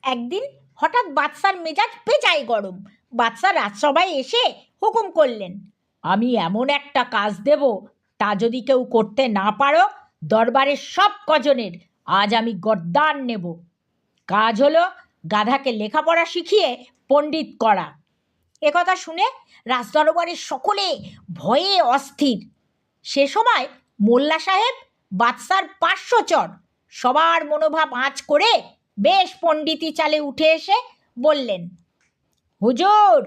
একদিন হঠাৎ বাদশার মেজাজ পেঁচায় গরম। বাদশা রাজসভায় এসে হুকুম করলেন, আমি এমন একটা কাজ দেব, তা যদি কেউ করতে না পারো, দরবারের সব কজনের আজ আমি গর্দান নেব। কাজ হলো গাধাকে লেখাপড়া শিখিয়ে পণ্ডিত করা। একথা শুনে রাজদরবারের সকলে ভয়ে অস্থির। সে সময় মোল্লা সাহেব বাদশার পার্শ্বচর সবার মনোভাব আঁচ করে বেশ পণ্ডিতি চালে উঠে এসে বললেন, হুজুর,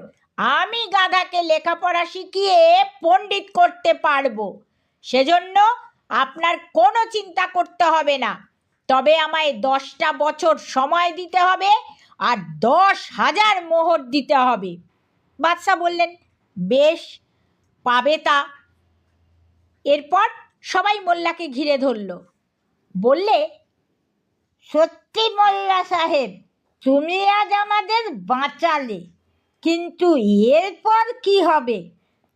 আমি গাধাকে লেখাপড়া শিখিয়ে পণ্ডিত করতে পারবো, সেজন্য আপনার কোনো চিন্তা করতে হবে না। তবে আমায় 10টা বছর সময় দিতে হবে আর 10,000 মোহর দিতে হবে। বাদশা বললেন, বেশ, পাবে তা। এরপর সবাই মোল্লাকে ঘিরে ধরল। বললে, সত্যি মোল্লা সাহেব, তুমি আজ আমাদের বাঁচালে, কিন্তু এরপর কি হবে?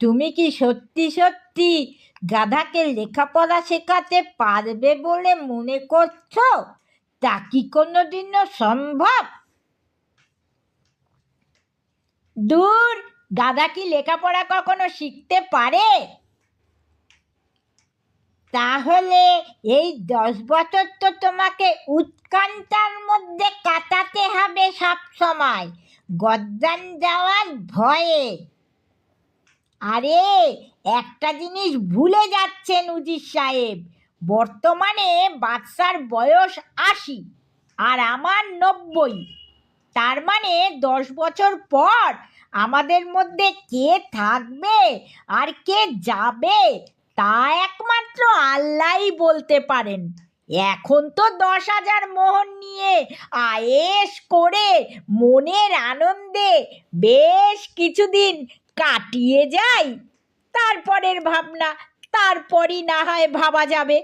তুমি কি সত্যি সত্যি গাধাকে লেখাপড়া শেখাতে পারবে বলে মনে করছো? তা কি কোনোদিনও সম্ভব? দূর, গাধা কি লেখাপড়া কখনো শিখতে পারে? তাহলে এই 10 বছর তো তোমাকে উৎকণ্ঠার মধ্যে কাটাতে হবে সব সময়, গর্দান যাওয়ার ভয়ে। আরে, একটা জিনিস ভুলে যাচ্ছেন উজির সাহেব, বর্তমানে বাদশার বয়স 80 আর আমার 90। তার মানে 10 বছর পর আমাদের মধ্যে কে থাকবে আর কে যাবে তা একমাত্র আল্লাহই বলতে পারেন। এখন তো 10,000 মোহর নিয়ে আয়েশ করে মনের আনন্দে বেশ কিছুদিন কাটিয়ে যাই, তারপরের ভাবনা তারপরই না হয় ভাবা যাবে।